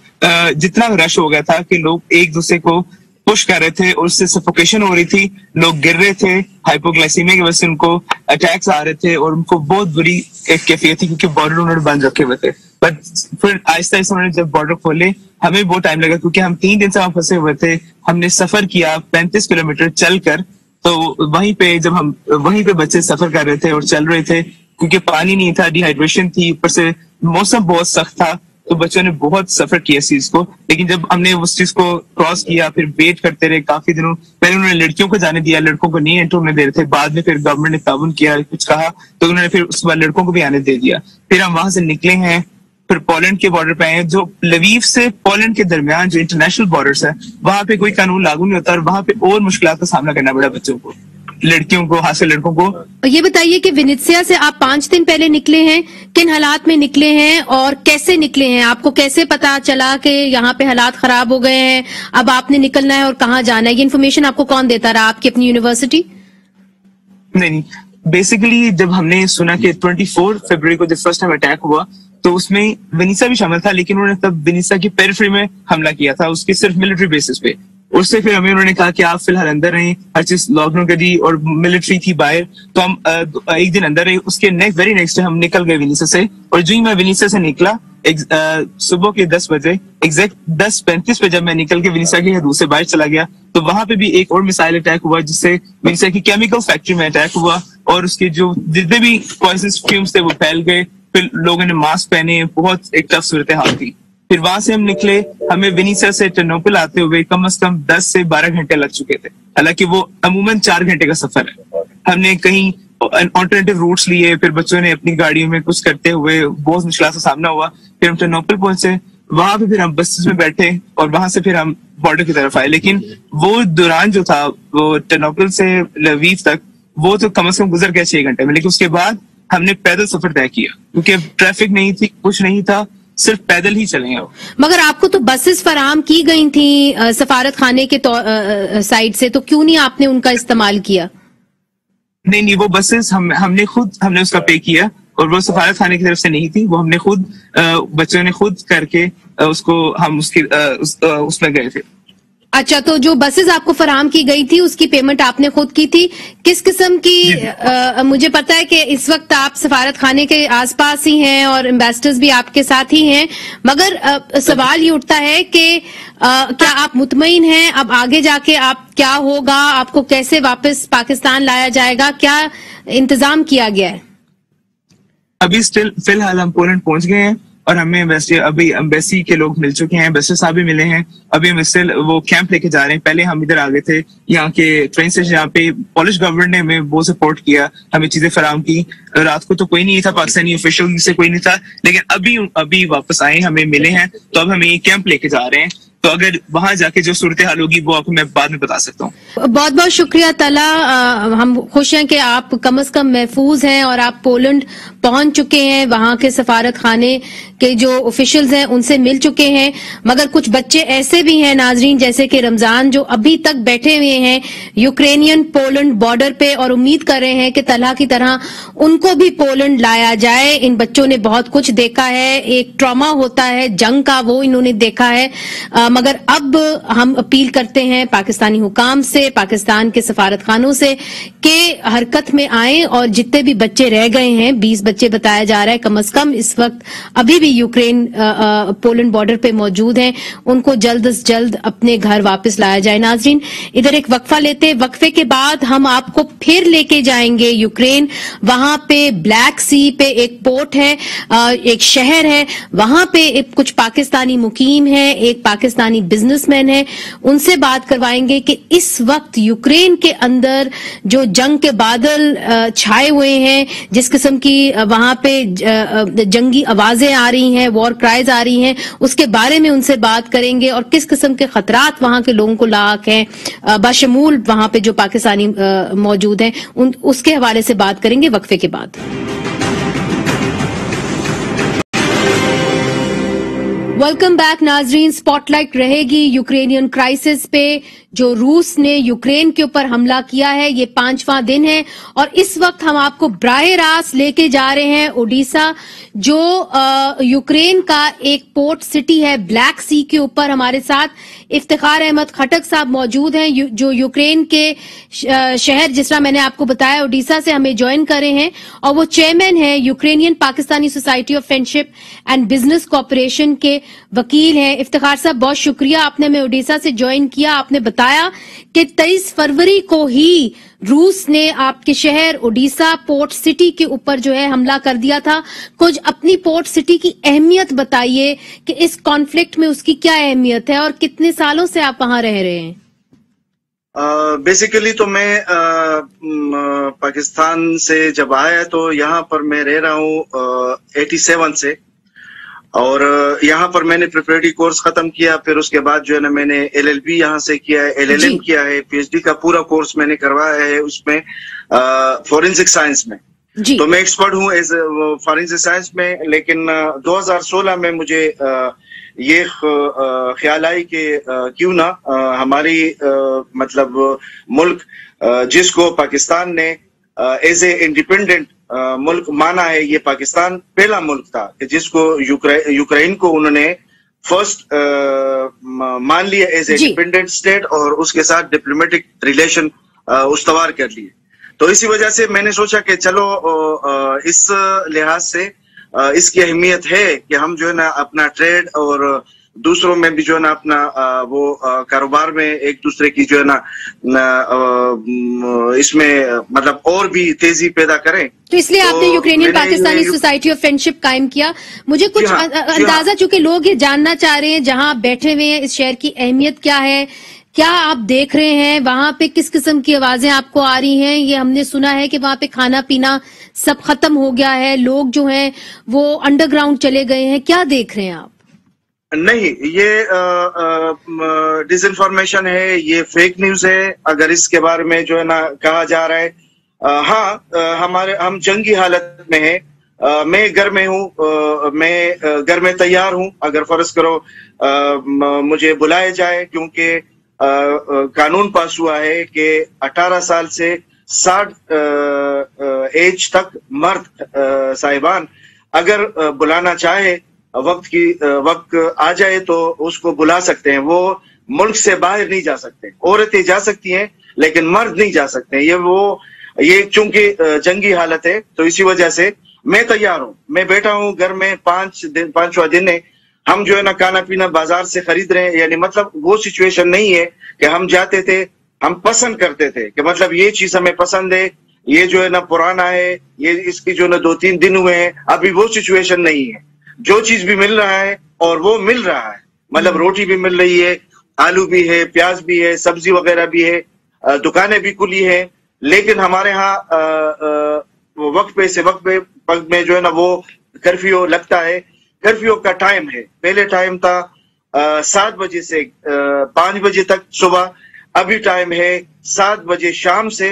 जितना रश हो गया था कि लोग एक दूसरे को पुश कर रहे थे और उससे सफोकेशन हो रही थी, लोग गिर रहे थे, हाइपोग्लाइसीमिया की वजह से उनको अटैक्स आ रहे थे और उनको बहुत बुरी एक कैफियत थी क्योंकि बॉर्डर उन्होंने बंद रखे हुए थे। बट फिर आहिस्ता आहिस्ता उन्होंने जब बॉर्डर खोले, हमें बहुत टाइम लगा क्योंकि हम 3 दिन से वहां फंसे हुए थे। हमने सफर किया 35 किलोमीटर चलकर, तो वहीं पे जब हम वहीं पे बच्चे सफर कर रहे थे और चल रहे थे क्योंकि पानी नहीं था, डिहाइड्रेशन थी, ऊपर से मौसम बहुत सख्त था, तो बच्चों ने बहुत सफर किया इस चीज को। लेकिन जब हमने उस चीज को क्रॉस किया, फिर वेट करते रहे काफी दिनों। पहले उन्होंने लड़कियों को जाने दिया, लड़कों को नहीं एंटर होने दे रहे थे। बाद में फिर गवर्नमेंट ने ताउन किया, कुछ कहा तो उन्होंने फिर उसके बाद लड़कों को भी आने दे दिया। फिर हम वहां से निकले हैं, फिर पोलैंड के बॉर्डर पे आए हैं। जो लवीव से पोलैंड के दरमियान जो इंटरनेशनल बॉर्डर्स है, वहां पे कोई कानून लागू नहीं होता और वहां पे और मुश्किलात का सामना करना पड़ा बच्चों को, लड़कियों को, खास लड़कों को। ये बताइए कि विनित्सिया से आप 5 दिन पहले निकले हैं, किन हालात में निकले हैं और कैसे निकले हैं? आपको कैसे पता चला कि यहाँ पे हालात खराब हो गए हैं, अब आपने निकलना है और कहाँ जाना है? ये इन्फॉर्मेशन आपको कौन देता रहा, आपकी अपनी यूनिवर्सिटी? नहीं, बेसिकली जब हमने सुना कि 24 फरवरी को जब फर्स्ट टाइम अटैक हुआ तो उसमें विनिसा भी शामिल था, लेकिन उन्होंने तब विनिसा की पेरिफेरी में हमला किया था, उसके सिर्फ मिलिट्री बेसिस पे। उससे फिर हमें उन्होंने कहा कि आप फिलहाल अंदर रहें, हर चीज लॉकडाउन कर दी और मिलिट्री थी बाहर, तो हम एक दिन अंदर रहे। उसके वेरी नेक्स्ट डे हम निकल गए विनिसा से। और जो ही मैं विनिसा से निकला सुबह के 10 बजे एग्जैक्ट 10:35 पे जब मैं निकल के विनिसा के हदूद से बाहर चला गया तो वहां पे भी एक और मिसाइल अटैक हुआ, जिससे विनिसा की केमिकल फैक्ट्री में अटैक हुआ और उसके जो जितने भी पॉइजनस फ्यूम्स थे वो फैल गए। फिर लोगों ने मास्क पहने, बहुत एक टफ सूरत हाल थी। फिर वहां से हम निकले, हमें विनिसा से टर्नोपिल आते हुए कम से कम 10 से 12 घंटे लग चुके थे, हालांकि वो अमूमन 4 घंटे का सफर है। हमने कहीं ऑल्टरनेटिव रूट्स लिए, फिर बच्चों ने अपनी गाड़ियों में कुछ करते हुए बहुत मुश्किल का सामना हुआ। फिर हम टर्नोपिल पहुंचे, वहां पे फिर हम बसेस में बैठे और वहां से फिर हम बॉर्डर की तरफ आए। लेकिन वो दौरान जो था वो टर्नोपिल से लवीव तक वो तो कम से कम गुजर गया 6 घंटे में। लेकिन उसके बाद हमने पैदल सफर तय किया क्योंकि ट्रैफिक नहीं थी, कुछ नहीं था, सिर्फ पैदल ही चले हैं। मगर आपको तो बसेस फराहम की गई थी सफारत खाने के साइड से, तो क्यों नहीं आपने उनका इस्तेमाल किया? नहीं, वो बसेस हमने उसका पे किया और वो सफारत खाने की तरफ से नहीं थी, वो हमने खुद बच्चों ने खुद करके उसको हम उसमें गए थे। अच्छा, तो जो बसेस आपको फराहम की गई थी उसकी पेमेंट आपने खुद की थी, किस किस्म की? मुझे पता है कि इस वक्त आप सफारत खाने के आसपास ही हैं और एम्बेसडर्स भी आपके साथ ही हैं, मगर सवाल ये उठता है कि क्या आप मुतमईन हैं अब आगे जाके आप क्या होगा, आपको कैसे वापस पाकिस्तान लाया जाएगा, क्या इंतजाम किया गया है? अभी फिलहाल हम पोलैंड पहुंच गए हैं और हमें एम्बेसी के लोग मिल चुके हैं, एम्बेसडर साहब भी मिले हैं। अभी हम इससे वो कैंप लेके जा रहे हैं। पहले हम इधर आ गए थे यहाँ के ट्रेन स्टेशन, यहाँ पे पोलिश गवर्नमेंट ने हमें बहुत सपोर्ट किया, हमें चीजें फराहम की। रात को तो कोई नहीं था, पाकिस्तानी ऑफिशियल से कोई नहीं था, लेकिन अभी वापस आए, हमें मिले हैं, तो अब हमें ये कैंप लेके जा रहे हैं। तो अगर वहां जाके जो सूरत हाल होगी वो आपको मैं बाद में बता सकता हूँ। बहुत बहुत शुक्रिया तला, हम खुश हैं कि आप कम से कम महफूज हैं और आप पोलैंड पहुंच चुके हैं, वहां के सफारत खाने के जो ऑफिशियल्स हैं उनसे मिल चुके हैं। मगर कुछ बच्चे ऐसे भी हैं नाजरीन, जैसे कि रमजान, जो अभी तक बैठे हुए हैं यूक्रेनियन पोलैंड बॉर्डर पे और उम्मीद कर रहे हैं कि तला की तरह उनको भी पोलैंड लाया जाए। इन बच्चों ने बहुत कुछ देखा है, एक ट्रॉमा होता है जंग का, वो इन्होंने देखा है। मगर अब हम अपील करते हैं पाकिस्तानी हुकाम से, पाकिस्तान के सफारत खानों से कि हरकत में आए और जितने भी बच्चे रह गए हैं, 20 बच्चे बताया जा रहा है कम से कम इस वक्त अभी भी यूक्रेन पोलैंड बॉर्डर पे मौजूद हैं, उनको जल्द से जल्द अपने घर वापस लाया जाए। नाजरीन, इधर एक वक्फा लेते, वक्फे के बाद हम आपको फिर लेके जाएंगे यूक्रेन। वहां पे ब्लैक सी पे एक पोर्ट है, एक शहर है, वहां पे कुछ पाकिस्तानी मुकीम है, एक पाकिस्तानी बिजनेसमैन है, उनसे बात करवाएंगे कि इस वक्त यूक्रेन के अंदर जो जंग के बादल छाए हुए हैं, जिस किस्म की वहां पे जंगी आवाजें आ रही हैं, वॉर क्राइज आ रही हैं, उसके बारे में उनसे बात करेंगे और किस किस्म के खतरात वहां के लोगों को लाक हैं, बशमूल वहां पे जो पाकिस्तानी मौजूद हैं, उसके हवाले से बात करेंगे वक्फे के बाद। वेलकम बैक नाजरीन, स्पॉटलाइट रहेगी यूक्रेनियन क्राइसिस पे। जो रूस ने यूक्रेन के ऊपर हमला किया है, ये 5वां दिन है और इस वक्त हम आपको ब्राह रास्त लेके जा रहे हैं ओडिशा, जो यूक्रेन का एक पोर्ट सिटी है ब्लैक सी के ऊपर। हमारे साथ इफ्तिखार अहमद खटक साहब मौजूद हैं, जो यूक्रेन के शहर, जिस तरह मैंने आपको बताया, ओडिशा से हमें ज्वाइन कर रहे हैं और वो चेयरमैन है Ukrainian Pakistani society of friendship and business corporation के वकील हैं। इफ्तिखार साहब, बहुत शुक्रिया, आपने हमें ओडिशा से ज्वाइन किया। आपने बताया कि 23 फरवरी को ही रूस ने आपके शहर ओडिशा पोर्ट सिटी के ऊपर जो है हमला कर दिया था। कुछ अपनी पोर्ट सिटी की अहमियत बताइए कि इस कॉन्फ्लिक्ट में उसकी क्या अहमियत है और कितने सालों से आप वहां रह रहे हैं? बेसिकली तो मैं पाकिस्तान से जब आया तो यहाँ पर मैं रह रहा हूँ 87 से, और यहाँ पर मैंने प्रिपरेटरी कोर्स खत्म किया। फिर उसके बाद जो है ना मैंने LLB यहाँ से किया है, LLM किया है, PhD का पूरा कोर्स मैंने करवाया है उसमें फॉरेंसिक साइंस में। तो मैं एक्सपर्ट हूँ एज फॉरेंसिक साइंस में। लेकिन 2016 में मुझे ये ख्याल आई कि क्यों ना हमारी मतलब मुल्क जिसको पाकिस्तान ने एज ए इंडिपेंडेंट मुल्क माना है, ये पाकिस्तान पहला मुल्क था कि जिसको यूक्रेन को उन्होंने फर्स्ट मान लिया एज ए इंडिपेंडेंट स्टेट, और उसके साथ डिप्लोमेटिक रिलेशन उस्तवार कर लिए। तो इसी वजह से मैंने सोचा कि चलो इस लिहाज से इसकी अहमियत है कि हम जो है ना अपना ट्रेड और दूसरों में भी जो है ना अपना वो कारोबार में एक दूसरे की जो है ना इसमें मतलब और भी तेजी पैदा करें। तो इसलिए आपने Ukrainian Pakistani society of friendship कायम किया। मुझे कुछ अंदाजा, चूंकि लोग ये जानना चाह रहे हैं जहां आप बैठे हुए हैं इस शहर की अहमियत क्या है, क्या आप देख रहे हैं, वहां पे किस किस्म की आवाजें आपको आ रही हैं? ये हमने सुना है कि वहां पे खाना पीना सब खत्म हो गया है, लोग जो हैं वो अंडरग्राउंड चले गए हैं, क्या देख रहे हैं आप? नहीं, ये डिसइंफॉर्मेशन है, ये फेक न्यूज है अगर इसके बारे में जो है ना कहा जा रहा है। हम जंगी हालत में हैं। मैं घर में हूँ, मैं घर में तैयार हूँ अगर फर्ज करो मुझे बुलाया जाए, क्योंकि कानून पास हुआ है कि 18 साल से 60 एज तक मर्द साहिबान अगर बुलाना चाहे, वक्त आ जाए तो उसको बुला सकते हैं। वो मुल्क से बाहर नहीं जा सकते। औरतें जा सकती हैं लेकिन मर्द नहीं जा सकते। ये चूंकि जंगी हालत है तो इसी वजह से मैं तैयार हूँ। मैं बैठा हूँ घर में, 5वां दिन है। हम जो है ना खाना पीना बाजार से खरीद रहे हैं। यानी मतलब वो सिचुएशन नहीं है कि हम जाते थे, हम पसंद करते थे कि मतलब ये चीज हमें पसंद है, ये जो है ना पुराना है, ये इसकी जो ना 2-3 दिन हुए हैं। अभी वो सिचुएशन नहीं है। जो चीज भी मिल रहा है और वो मिल रहा है, मतलब रोटी भी मिल रही है, आलू भी है, प्याज भी है, सब्जी वगैरह भी है, दुकानें भी खुली है। लेकिन हमारे यहाँ वक्त पे से वक्त में जो है ना वो कर्फ्यू लगता है। कर्फ्यू का टाइम है, पहले टाइम था 7 बजे से 5 बजे तक सुबह। अभी टाइम है 7 बजे शाम से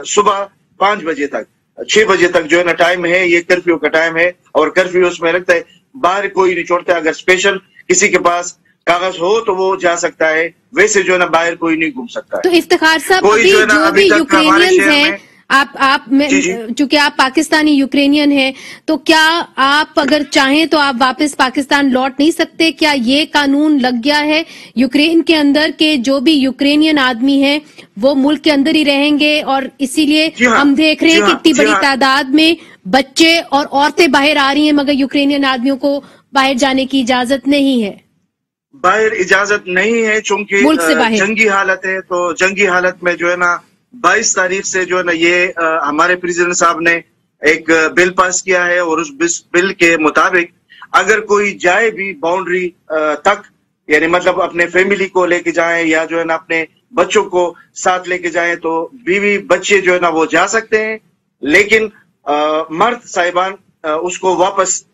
सुबह 5 बजे तक, 6 बजे तक जो है ना टाइम है। ये कर्फ्यू का टाइम है और कर्फ्यू उसमें लगता है बाहर कोई नहीं छोड़ता। अगर स्पेशल किसी के पास कागज हो तो वो जा सकता है, वैसे जो है ना बाहर कोई नहीं घूम सकता है। तो इफ्तिखार साहब, जो भी यूक्रेनियंस हैं, चूंकि आप पाकिस्तानी यूक्रेनियन हैं, तो क्या आप अगर चाहें तो आप वापस पाकिस्तान लौट नहीं सकते? क्या ये कानून लग गया है यूक्रेन के अंदर कि जो भी यूक्रेनियन आदमी हैं वो मुल्क के अंदर ही रहेंगे? और इसीलिए हम देख रहे हैं कि इतनी बड़ी तादाद में बच्चे और औरतें बाहर आ रही हैं, मगर यूक्रेनियन आदमियों को बाहर जाने की इजाजत नहीं है। बाहर इजाजत नहीं है चूंकि जंगी हालत है। तो जंगी हालत में जो है ना 22 तारीख से जो है ना ये हमारे प्रेसिडेंट साहब ने एक बिल पास किया है, और उस बिल के मुताबिक अगर कोई जाए भी बाउंड्री तक, यानी मतलब अपने फैमिली को लेके जाए या जो है ना अपने बच्चों को साथ लेके जाए, तो बीवी बच्चे जो है ना वो जा सकते हैं। लेकिन मर्द साहिबान उसको वापस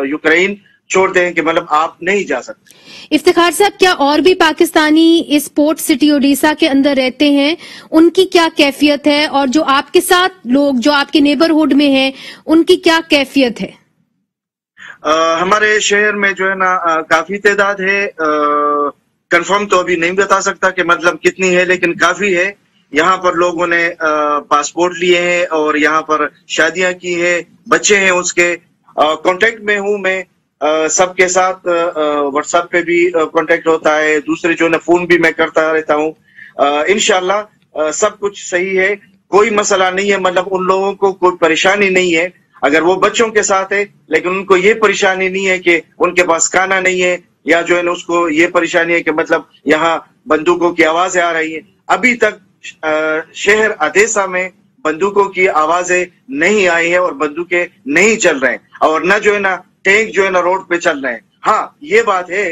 यूक्रेन छोड़ते हैं कि मतलब आप नहीं जा सकते। इफ्तिखार साहब, क्या और भी पाकिस्तानी इस पोर्ट सिटी ओडिशा के अंदर रहते हैं? उनकी क्या कैफियत है? और जो आपके साथ लोग जो आपके नेबरहुड में हैं, उनकी क्या कैफियत है? हमारे शहर में जो है ना काफी तादाद है। कंफर्म तो अभी नहीं बता सकता कि मतलब कितनी है, लेकिन काफी है। यहाँ पर लोगों ने पासपोर्ट लिए हैं और यहाँ पर शादियां की है, बच्चे हैं उसके। कांटेक्ट में हूँ मैं सबके साथ। व्हाट्सएप पे भी कांटेक्ट होता है, दूसरे जो है फोन भी मैं करता रहता हूँ। इंशाल्लाह सब कुछ सही है, कोई मसला नहीं है। मतलब उन लोगों को कोई परेशानी नहीं है अगर वो बच्चों के साथ है, लेकिन उनको ये परेशानी नहीं है कि उनके पास खाना नहीं है, या जो है ना उसको ये परेशानी है कि मतलब यहाँ बंदूकों की आवाजें आ रही है। अभी तक शहर अदेसा में बंदूकों की आवाजें नहीं आई है और बंदूकें नहीं चल रहे हैं और न जो है ना टैंक जो है ना रोड पे चल रहे हैं। हाँ, ये बात है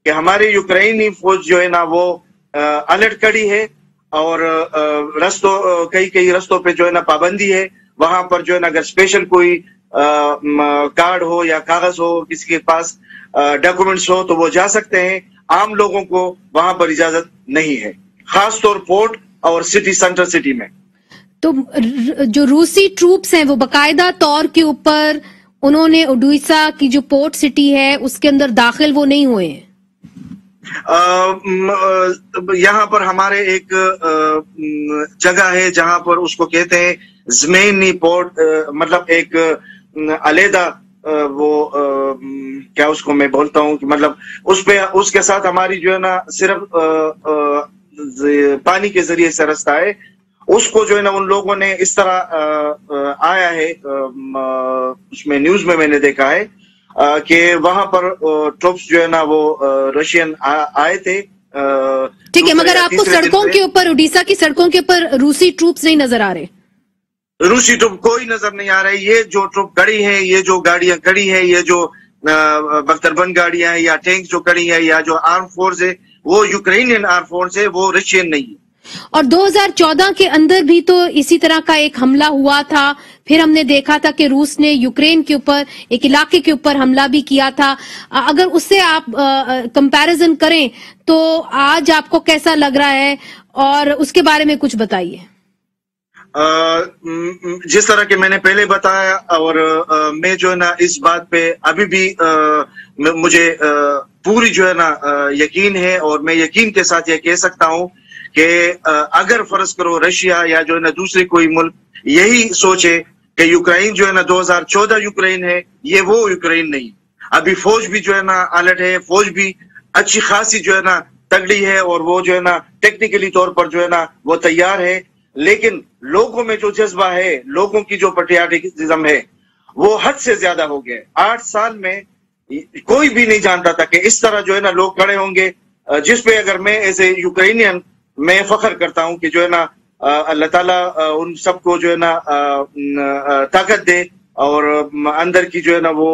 कि हमारी यूक्रेनी फौज जो है ना वो अलर्ट खड़ी है और कई रस्तों पे जो है ना पाबंदी है। वहां पर जो है ना अगर स्पेशल कोई कार्ड हो या कागज हो, किसी के पास डॉक्यूमेंट्स हो तो वो जा सकते हैं। आम लोगों को वहां पर इजाजत नहीं है, खास तौर पोर्ट और सिटी सेंटर सिटी में। तो जो रूसी ट्रूप्स हैं वो बकायदा तौर के ऊपर उन्होंने ओडेसा की जो पोर्ट सिटी है उसके अंदर दाखिल वो नहीं हुए हैं। यहाँ पर हमारे एक जगह है जहां पर उसको कहते हैं ज़मेनी पोर्ट, मतलब एक अलहदा वो क्या उसको मैं बोलता हूँ कि मतलब उसके साथ हमारी जो है ना सिर्फ पानी के जरिए से रास्ता है। उसको जो है ना उन लोगों ने इस तरह आया है, उसमें न्यूज में मैंने देखा है कि वहां पर ट्रूप्स जो है ना वो रशियन आए थे। ठीक है, मगर आपको सड़कों के ऊपर, उड़ीसा की सड़कों के ऊपर रूसी ट्रूप्स नहीं नजर आ रहे? रूसी ट्रूप कोई नजर नहीं आ रहे। ये जो ट्रूप खड़ी है, ये जो गाड़ियां खड़ी है, ये जो बख्तरबंद गाड़ियां हैं या टैंक जो खड़ी है या जो आर्म फोर्स है, वो यूक्रेनियन आर्म फोर्स है, वो रशियन नहीं है। और 2014 के अंदर भी तो इसी तरह का एक हमला हुआ था। फिर हमने देखा था कि रूस ने यूक्रेन के ऊपर एक इलाके के ऊपर हमला भी किया था। अगर उससे आप कंपैरिजन करें तो आज आपको कैसा लग रहा है और उसके बारे में कुछ बताइए। जिस तरह के मैंने पहले बताया और मैं जो है ना इस बात पे अभी भी मुझे पूरी जो है ना यकीन है और मैं यकीन के साथ ये कह सकता हूँ कि अगर फर्ज करो रशिया या जो है ना दूसरी कोई मुल्क यही सोचे कि यूक्रेन जो है ना 2014 यूक्रेन है, ये वो यूक्रेन नहीं। अभी फौज भी जो है ना अलर्ट है, फौज भी अच्छी खासी जो है ना तगड़ी है और वो जो है ना टेक्निकली तौर पर जो है ना वो तैयार है। लेकिन लोगों में जो जज्बा है, लोगों की जो पेट्रियाटिज्म है, वो हद से ज्यादा हो गया। 8 साल में कोई भी नहीं जानता था कि इस तरह जो है ना लोग खड़े होंगे, जिस पे अगर मैं एज ए यूक्रेनियन मैं फख्र करता हूं कि जो है ना अल्लाह ताला उन सबको जो है ना ताकत दे और अंदर की जो है ना वो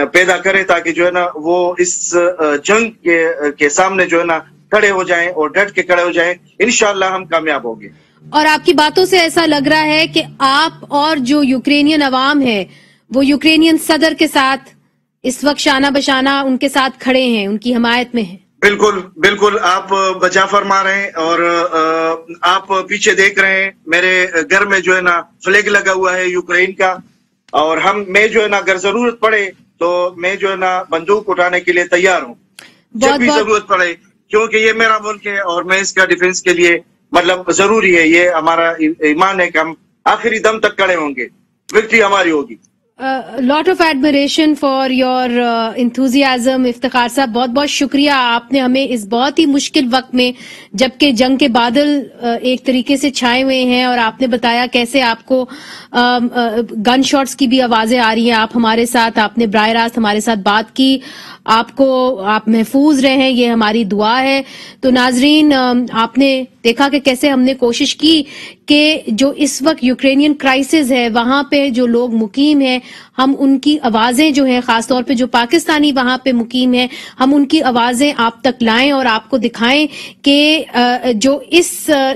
पैदा करे ताकि जो है ना वो इस जंग के सामने जो है ना खड़े हो जाएं और डट के खड़े हो जाएं। इंशाअल्लाह हम कामयाब होंगे। और आपकी बातों से ऐसा लग रहा है कि आप और जो यूक्रेनियन अवाम है वो यूक्रेनियन सदर के साथ इस वक्त शाना बशाना उनके साथ खड़े हैं, उनकी हिमायत में हैं। बिल्कुल बिल्कुल, आप बचा फरमा रहे हैं और आप पीछे देख रहे हैं मेरे घर में जो है ना फ्लैग लगा हुआ है यूक्रेन का। और मैं जो है ना अगर जरूरत पड़े तो मैं जो है ना बंदूक उठाने के लिए तैयार हूँ जब भी जरूरत पड़े, क्योंकि ये मेरा मुल्क है और मैं इसका डिफेंस के लिए मतलब जरूरी है, ये हमारा ईमान है कि हम आखिरी दम तक खड़े होंगे, विक्ट्री हमारी होगी। Lot of admiration for your enthusiasm. Iftikhar साहब, बहुत बहुत शुक्रिया, आपने हमें इस बहुत ही मुश्किल वक्त में, जबकि जंग के बादल एक तरीके से छाए हुए हैं और आपने बताया कैसे आपको गन शॉट्स की भी आवाजें आ रही हैं, आप हमारे साथ, आपने बराह रास्त हमारे साथ बात की, आप महफूज रहे हैं, ये हमारी दुआ है। तो नाजरीन, आपने देखा कि कैसे हमने कोशिश की कि जो इस वक्त यूक्रेनियन क्राइसिस है वहां पे जो लोग मुकीम हैं, हम उनकी आवाजें जो है, खासतौर पे जो पाकिस्तानी वहां पे मुकीम है, हम उनकी आवाजें आप तक लाएं और आपको दिखाएं कि जो इस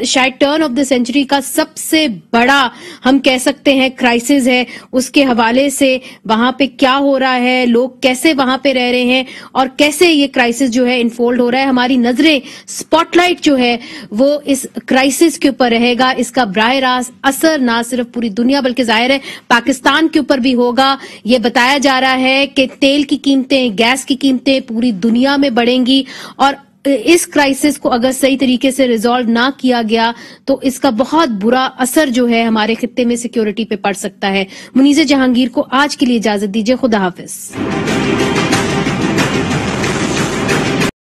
शायद टर्न ऑफ द सेंचुरी का सबसे बड़ा हम कह सकते हैं क्राइसिस है, उसके हवाले से वहां पे क्या हो रहा है, लोग कैसे वहां पे रह रहे हैं और कैसे ये क्राइसिस जो है इनफोल्ड हो रहा है। हमारी नजरें, स्पॉटलाइट जो है वो इस क्राइसिस के ऊपर रहेगा, इसका बराह रास्त असर ना सिर्फ पूरी दुनिया बल्कि जाहिर है पाकिस्तान के ऊपर भी होगा। ये बताया जा रहा है कि तेल की कीमतें, गैस की कीमतें पूरी दुनिया में बढ़ेंगी और इस क्राइसिस को अगर सही तरीके से रिजॉल्व ना किया गया तो इसका बहुत बुरा असर जो है हमारे खित्ते में सिक्योरिटी पे पड़ सकता है। मुनीज़ जहांगीर को आज के लिए इजाजत दीजिए। खुदा हाफिज।